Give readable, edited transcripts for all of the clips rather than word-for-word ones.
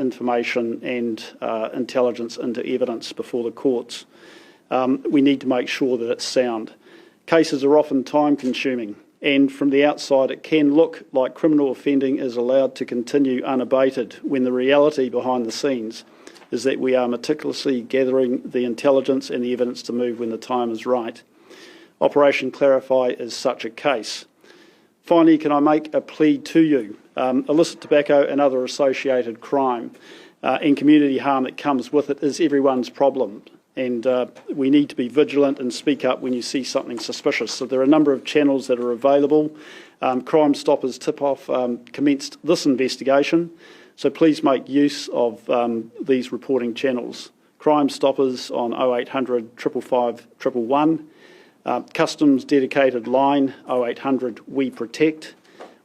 information and intelligence into evidence before the courts. We need to make sure that it's sound. Cases are often time-consuming, and from the outside it can look like criminal offending is allowed to continue unabated when the reality behind the scenes is that we are meticulously gathering the intelligence and the evidence to move when the time is right. Operation Clarify is such a case. Finally, can I make a plea to you? Illicit tobacco and other associated crime and community harm that comes with it is everyone's problem, and we need to be vigilant and speak up when you see something suspicious. So there are a number of channels that are available. Crime Stoppers tip-off commenced this investigation, so please make use of these reporting channels. Crime Stoppers on 0800 555 111, Customs dedicated line 0800 We Protect,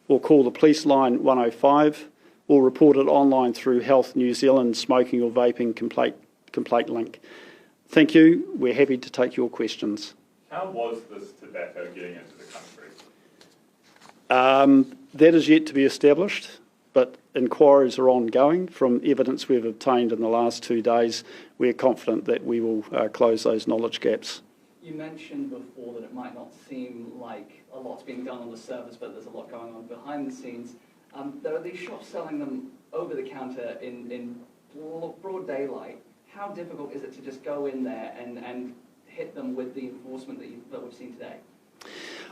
or call the police line 105, or report it online through Health New Zealand smoking or vaping complaint link. Thank you. We're happy to take your questions. How was this tobacco getting into the country? That is yet to be established, but inquiries are ongoing. From evidence we've obtained in the last 2 days, we're confident that we will close those knowledge gaps. You mentioned before that it might not seem like a lot's being done on the surface, but there's a lot going on behind the scenes. There are these shops selling them over the counter in broad daylight. How difficult is it to just go in there and hit them with the enforcement that we've seen today?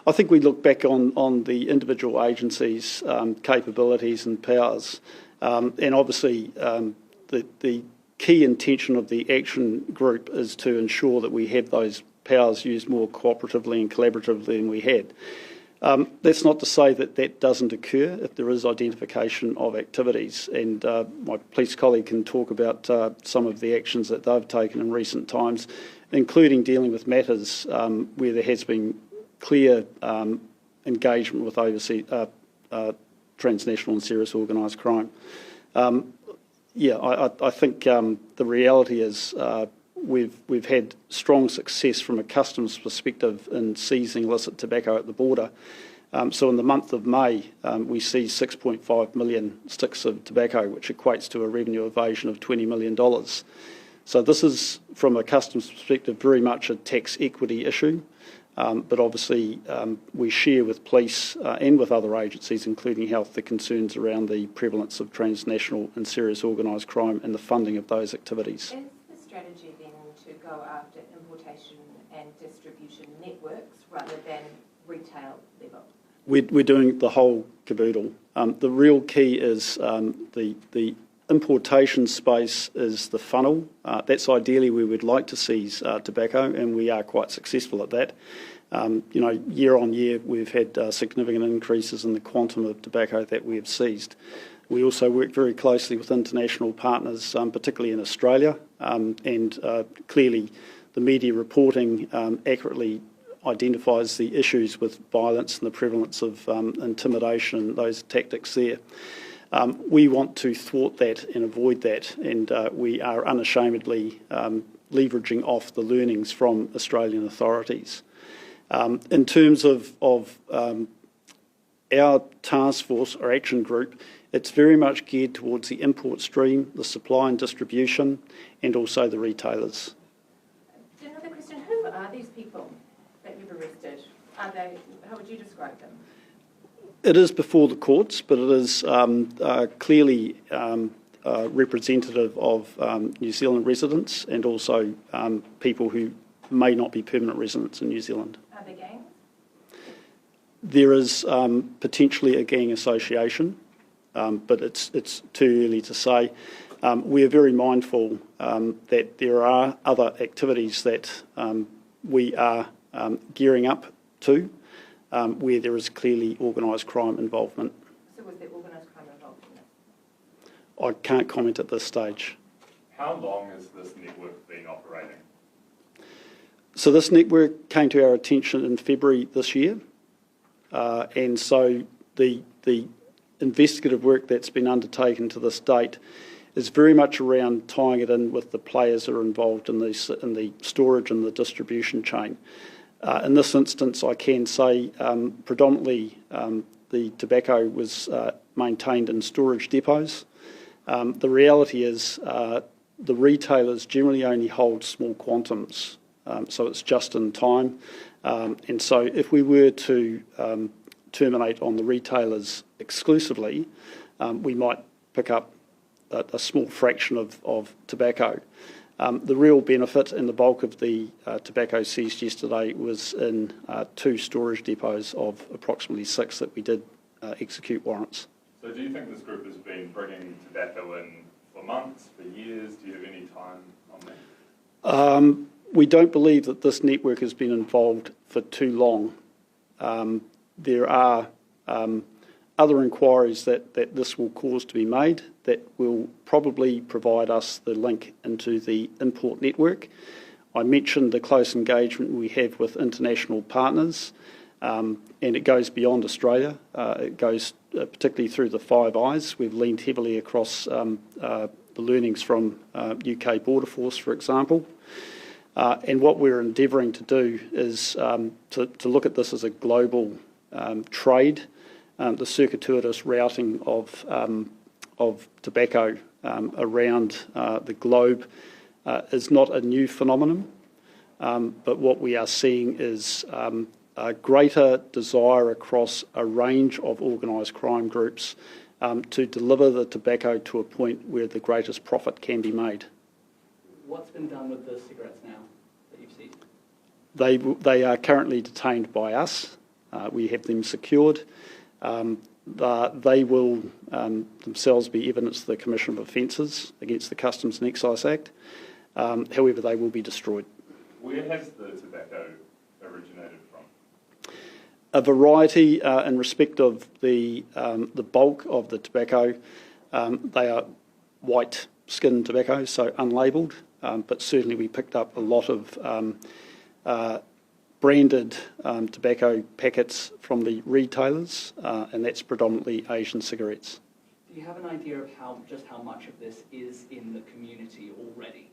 I think we look back on the individual agencies' capabilities and powers, and obviously the key intention of the action group is to ensure that we have those powers used more cooperatively and collaboratively than we had. That's not to say that that doesn't occur if there is identification of activities, and my police colleague can talk about some of the actions that they've taken in recent times, including dealing with matters where there has been clear engagement with overseas transnational and serious organised crime. I think the reality is we've had strong success from a customs perspective in seizing illicit tobacco at the border. So in the month of May, we seized 6.5 million sticks of tobacco, which equates to a revenue evasion of $20 million. So this is, from a customs perspective, very much a tax equity issue. But obviously we share with police and with other agencies, including health, the concerns around the prevalence of transnational and serious organised crime and the funding of those activities. Is the strategy then to go after importation and distribution networks rather than retail level? We're doing the whole caboodle. The real key is the importation space is the funnel. That's ideally where we'd like to seize tobacco, and we are quite successful at that. Year on year, we've had significant increases in the quantum of tobacco that we have seized. We also work very closely with international partners, particularly in Australia, and clearly the media reporting accurately identifies the issues with violence and the prevalence of intimidation and those tactics there. We want to thwart that and avoid that, and we are unashamedly leveraging off the learnings from Australian authorities. In terms of our task force or action group, it's very much geared towards the import stream, the supply and distribution, and also the retailers. Another question, who are these people that you've arrested? How would you describe them? It is before the courts, but it is clearly representative of New Zealand residents and also people who may not be permanent residents in New Zealand. Are they gangs? There is potentially a gang association, but it's too early to say. We are very mindful that there are other activities that we are gearing up to, where there is clearly organised crime involvement. So was there organised crime involved in this? I can't comment at this stage. How long has this network been operating? So this network came to our attention in February this year, and so the investigative work that's been undertaken to this date is very much around tying it in with the players that are involved in the storage and the distribution chain. In this instance, I can say predominantly the tobacco was maintained in storage depots, The reality is the retailers generally only hold small quantums, so it's just in time. And so if we were to terminate on the retailers exclusively, we might pick up a small fraction of tobacco. The real benefit and the bulk of the tobacco seized yesterday was in 2 storage depots of approximately 6 that we did execute warrants. So do you think this group has been bringing tobacco in for months, for years? Do you have any time on that? We don't believe that this network has been involved for too long. There are other inquiries that this will cause to be made that will probably provide us the link into the import network. I mentioned the close engagement we have with international partners, and it goes beyond Australia. It goes particularly through the Five Eyes. We've leaned heavily across the learnings from UK Border Force, for example. And what we're endeavouring to do is to look at this as a global trade. The circuitous routing of tobacco around the globe is not a new phenomenon, but what we are seeing is a greater desire across a range of organised crime groups to deliver the tobacco to a point where the greatest profit can be made. What's been done with the cigarettes now that you've seized? They are currently detained by us. We have them secured. They will themselves be evidence to the Commission of Offences against the Customs and Excise Act. However, they will be destroyed. Where has the tobacco originated from? A variety in respect of the bulk of the tobacco. They are white skin tobacco, so unlabelled, but certainly we picked up a lot of branded tobacco packets from the retailers, and that's predominantly Asian cigarettes. Do you have an idea of just how much of this is in the community already?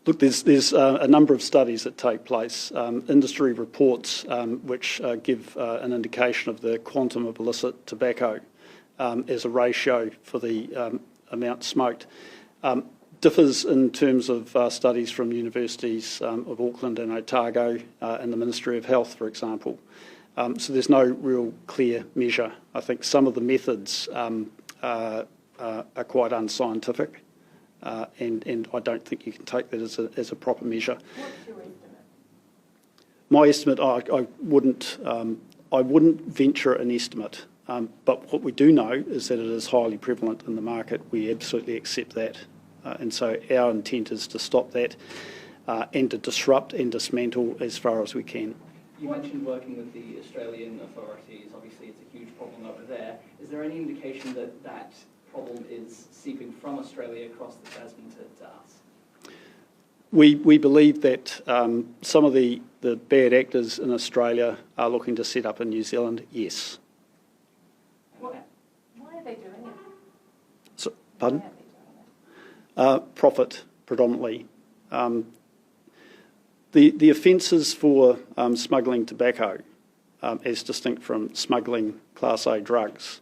Look, there's a number of studies that take place, industry reports which give an indication of the quantum of illicit tobacco as a ratio for the amount smoked. Differs in terms of studies from universities of Auckland and Otago and the Ministry of Health, for example. So there's no real clear measure. I think some of the methods are quite unscientific, and I don't think you can take that as a proper measure. What's your estimate? My estimate, I wouldn't venture an estimate, but what we do know is that it is highly prevalent in the market. We absolutely accept that. And so our intent is to stop that and to disrupt and dismantle as far as we can. You mentioned working with the Australian authorities. Obviously, it's a huge problem over there. Is there any indication that that problem is seeping from Australia across the Tasman to us? We believe that some of the bad actors in Australia are looking to set up in New Zealand, yes. Why are they doing it? So, pardon? Why are they doing it? Profit, predominantly. The offences for smuggling tobacco, as distinct from smuggling Class A drugs,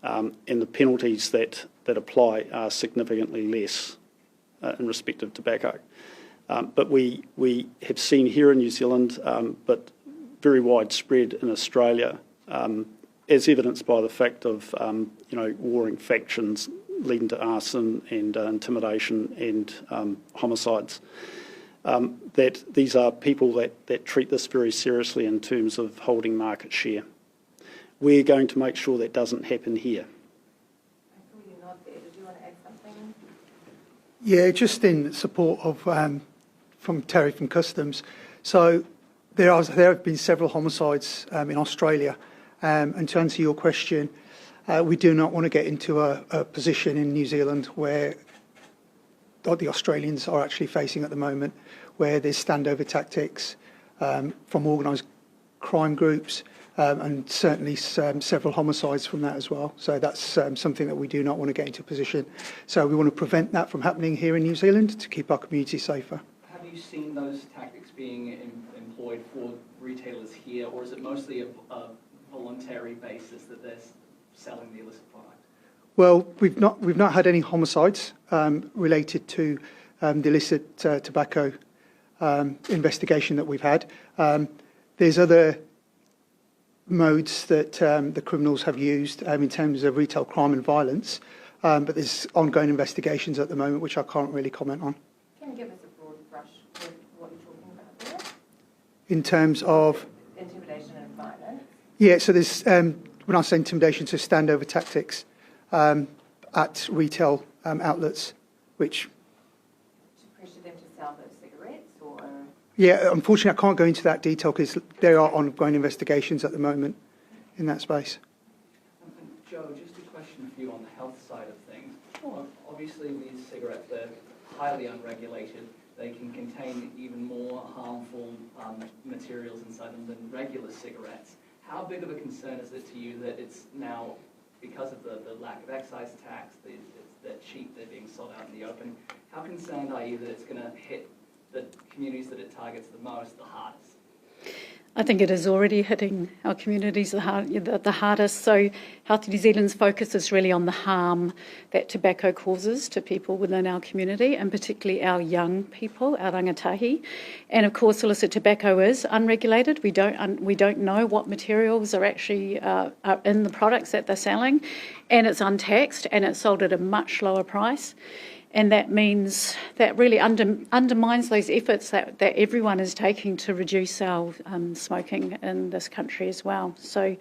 and the penalties that apply are significantly less in respect of tobacco. But we have seen here in New Zealand, but very widespread in Australia, as evidenced by the fact of warring factions leading to arson and intimidation and homicides, that these are people that treat this very seriously in terms of holding market share. We're going to make sure that doesn't happen here. I saw you nod there. Did you want to add something? Yeah, just in support of from Terry from Customs. So there have been several homicides in Australia, and to answer your question, we do not want to get into a position in New Zealand where the Australians are actually facing at the moment, where there's standover tactics from organised crime groups, and certainly several homicides from that as well. So that's something that we do not want to get into a position. So we want to prevent that from happening here in New Zealand to keep our community safer. Have you seen those tactics being employed for retailers here, or is it mostly a voluntary basis that they're selling the illicit product? Well, we've not had any homicides related to the illicit tobacco investigation that we've had. There's other modes that the criminals have used in terms of retail crime and violence, but there's ongoing investigations at the moment which I can't really comment on. Can you give us a broad brush with what you're talking about there? In terms of intimidation and violence? Yeah, so there's, when I say intimidation, so standover tactics at retail outlets, which... To pressure them to sell those cigarettes, or...? Yeah, unfortunately I can't go into that detail because there are ongoing investigations at the moment in that space. Joe, just a question for you on the health side of things. Well, obviously these cigarettes, they're highly unregulated. They can contain even more harmful materials inside them than regular cigarettes. How big of a concern is it to you that it's now, because of the lack of excise tax, they're cheap, they're being sold out in the open, how concerned are you that it's going to hit the communities that it targets the most, the hardest? I think it is already hitting our communities the hardest. So Healthy New Zealand's focus is really on the harm that tobacco causes to people within our community, and particularly our young people, our rangatahi. And of course, illicit tobacco is unregulated. We don't know what materials are actually are in the products that they're selling, and it's untaxed and it's sold at a much lower price. And that means that really undermines those efforts that everyone is taking to reduce our smoking in this country as well. So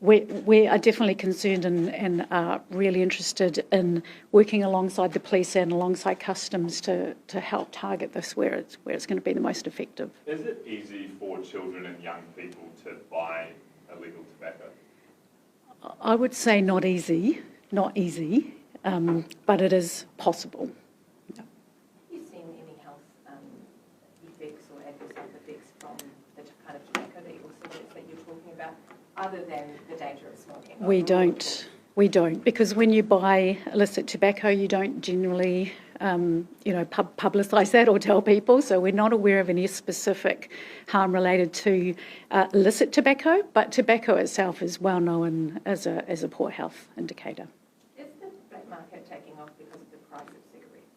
we are definitely concerned and are really interested in working alongside the police and alongside customs to help target this where it's going to be the most effective. Is it easy for children and young people to buy illegal tobacco? I would say not easy. But it is possible. Have you seen any health effects or adverse health effects from the kind of tobacco that you're talking about, other than the danger of smoking? We don't, because when you buy illicit tobacco, you don't generally, publicise that or tell people. So we're not aware of any specific harm related to illicit tobacco, but tobacco itself is well known as a poor health indicator. Taking off because of the price of cigarettes,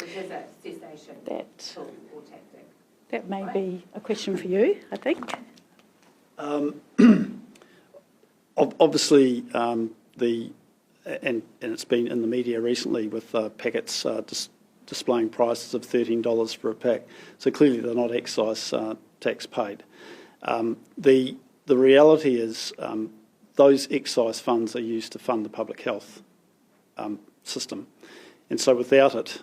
which is a cessation tool or tactic. That may be a question for you, I think. Obviously, and it's been in the media recently with packets displaying prices of $13 for a pack. So clearly they're not excise tax paid. The reality is those excise funds are used to fund the public health system, and so without it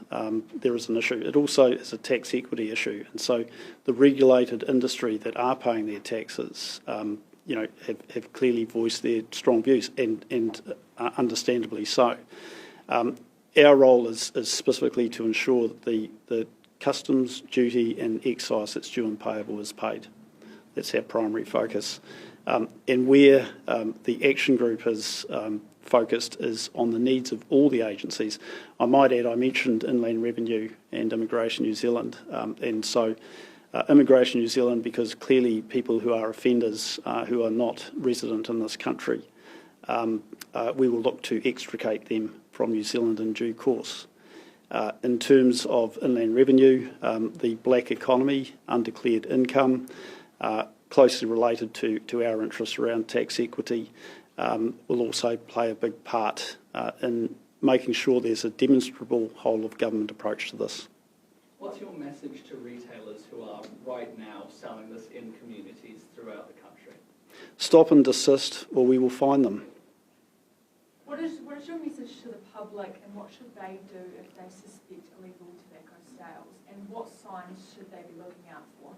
there is an issue. It also is a tax equity issue, and so the regulated industry that are paying their taxes have clearly voiced their strong views, and understandably so. Our role is specifically to ensure that the customs duty and excise that's due and payable is paid. That's our primary focus, and where the action group is focused is on the needs of all the agencies. I might add, I mentioned Inland Revenue and Immigration New Zealand, and so Immigration New Zealand, because clearly people who are offenders who are not resident in this country, we will look to extricate them from New Zealand in due course. In terms of Inland Revenue, the black economy, undeclared income, closely related to our interests around tax equity, will also play a big part in making sure there's a demonstrable whole-of-government approach to this. What's your message to retailers who are right now selling this in communities throughout the country? Stop and desist, or we will fine them. What is your message to the public, and what should they do if they suspect illegal tobacco sales, and what signs should they be looking out for?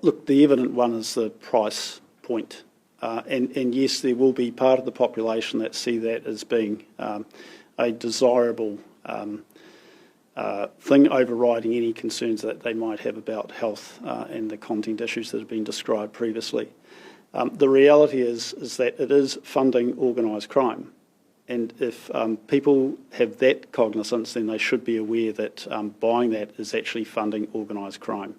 Look, the evident one is the price point. And yes, there will be part of the population that see that as being a desirable thing overriding any concerns that they might have about health and the content issues that have been described previously. The reality is that it is funding organised crime. And if people have that cognizance, then they should be aware that buying that is actually funding organised crime.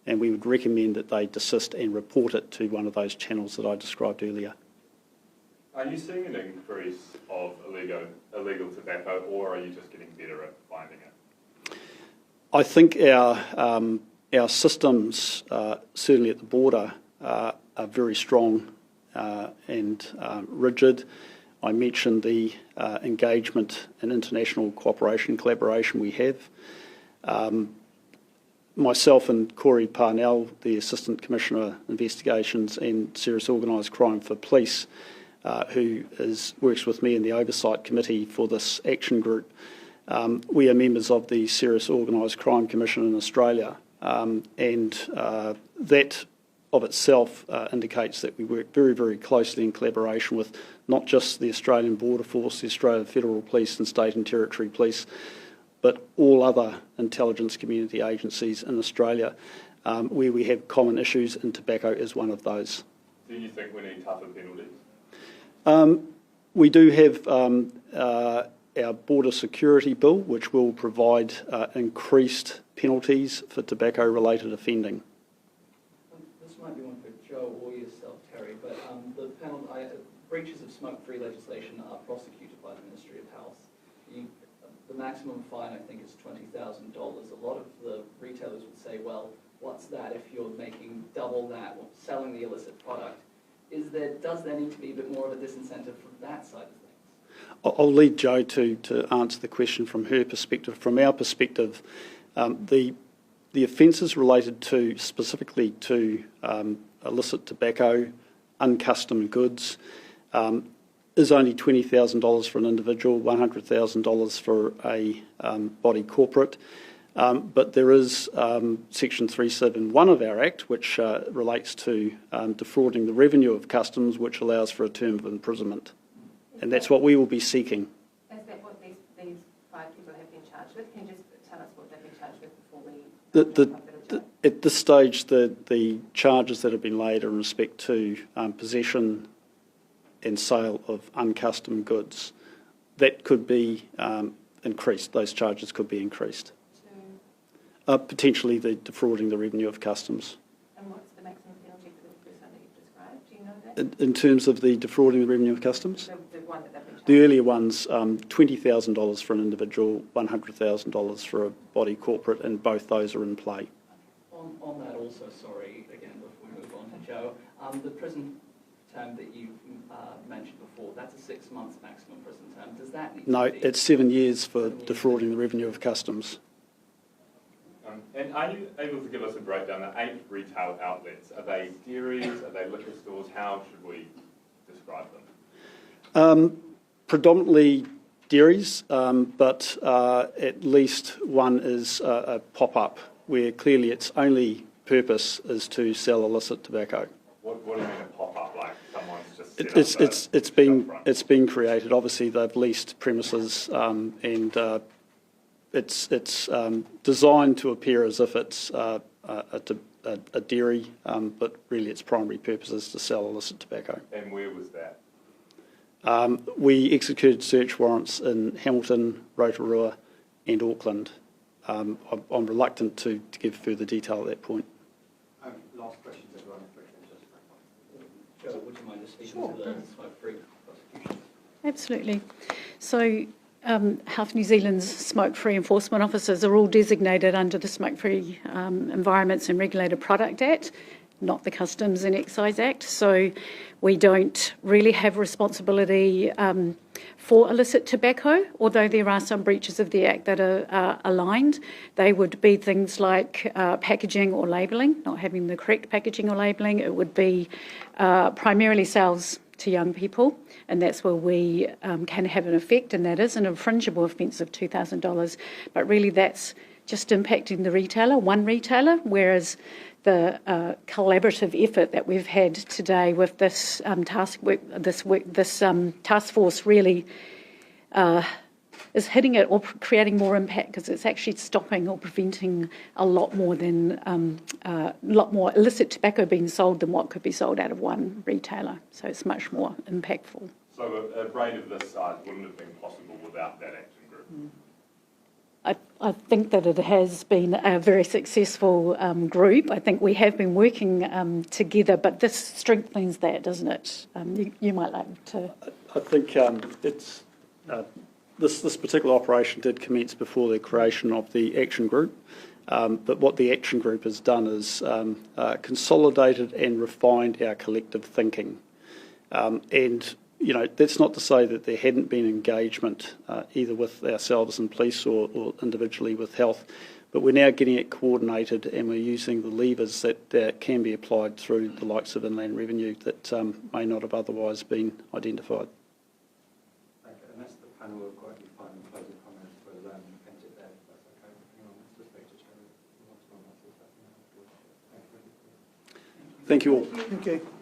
And we would recommend that they desist and report it to one of those channels that I described earlier. Are you seeing an increase of illegal tobacco, or are you just getting better at finding it? I think our systems, certainly at the border, are very strong and rigid. I mentioned the engagement and international cooperation collaboration we have. Myself and Corey Parnell, the Assistant Commissioner Investigations and Serious Organised Crime for Police, who works with me in the Oversight Committee for this action group. We are members of the Serious Organised Crime Commission in Australia, and that of itself indicates that we work very, very closely in collaboration with not just the Australian Border Force, the Australian Federal Police and State and Territory Police, but all other intelligence community agencies in Australia where we have common issues, and tobacco is one of those. Do you think we need tougher penalties? We do have our border security bill, which will provide increased penalties for tobacco-related offending. This might be one for Joe or yourself, Terry, but the breaches of smoke-free legislation are prosecuted by the Ministry of Health. The maximum fine, I think, is $20,000. A lot of the retailers would say, well, what's that if you're making double that, or selling the illicit product? Does there need to be a bit more of a disincentive from that side of things? I'll lead Jo to answer the question from her perspective. From our perspective, the offences related specifically to illicit tobacco, uncustomed goods, is only $20,000 for an individual, $100,000 for a body corporate. But there is Section 371 of our Act, which relates to defrauding the revenue of customs, which allows for a term of imprisonment. And that's what we will be seeking. Is that what these 5 people have been charged with? Can you just tell us what they've been charged with before we... At this stage, the charges that have been laid are in respect to possession and sale of uncustomed goods. That could be increased. Those charges could be increased. Potentially the defrauding the revenue of customs. And what's the maximum penalty for the first one that you've described? Do you know that? In terms of the defrauding the revenue of customs? The one that they've been charged. The earlier ones, $20,000 for an individual, $100,000 for a body corporate, and both those are in play. On that also, sorry, again, before we move on to Joe, the prison term that you mentioned before, that's a 6 months maximum prison term. Does that need No, to be... it's 7 years for defrauding the revenue of customs. And are you able to give us a breakdown? The 8 retail outlets, are they dairies, are they liquor stores? How should we describe them? Predominantly dairies, but at least one is a pop-up where clearly its only purpose is to sell illicit tobacco. What do you mean a pop-up? Like someone's just it's been created. Obviously, they've leased premises and it's designed to appear as if it's a dairy, but really its primary purpose is to sell illicit tobacco. And where was that? We executed search warrants in Hamilton, Rotorua and Auckland. I'm reluctant to give further detail at that point. Last question, everyone. Joe, would you mind just speaking to the smoke-free prosecution? Absolutely. So Health New Zealand's smoke-free enforcement officers are all designated under the Smoke-Free Environments and Regulated Product Act, not the Customs and Excise Act. So we don't really have responsibility for illicit tobacco, although there are some breaches of the Act that are aligned. They would be things like packaging or labelling, not having the correct packaging or labelling. It would be primarily sales to young people, and that's where we can have an effect, and that is an infringible offence of $2,000. But really that's just impacting the retailer, one retailer, whereas the collaborative effort that we've had today with this task force really is hitting it or creating more impact, because it's actually stopping or preventing a lot more illicit tobacco being sold than what could be sold out of one retailer. So it's much more impactful. So a raid of this size wouldn't have been possible without that action group? I think that it has been a very successful group. I think we have been working together, but this strengthens that, doesn't it? You might like to... I think it's this particular operation did commence before the creation of the action group, but what the action group has done is consolidated and refined our collective thinking. And, you know, that's not to say that there hadn't been engagement either with ourselves and police or individually with health, but we're now getting it coordinated and we're using the levers that can be applied through the likes of inland revenue that may not have otherwise been identified. Okay, unless the panel have got any final closing comments, we'll end it there. That's okay. Hang on, let's just make sure. Thank you all. Thank you.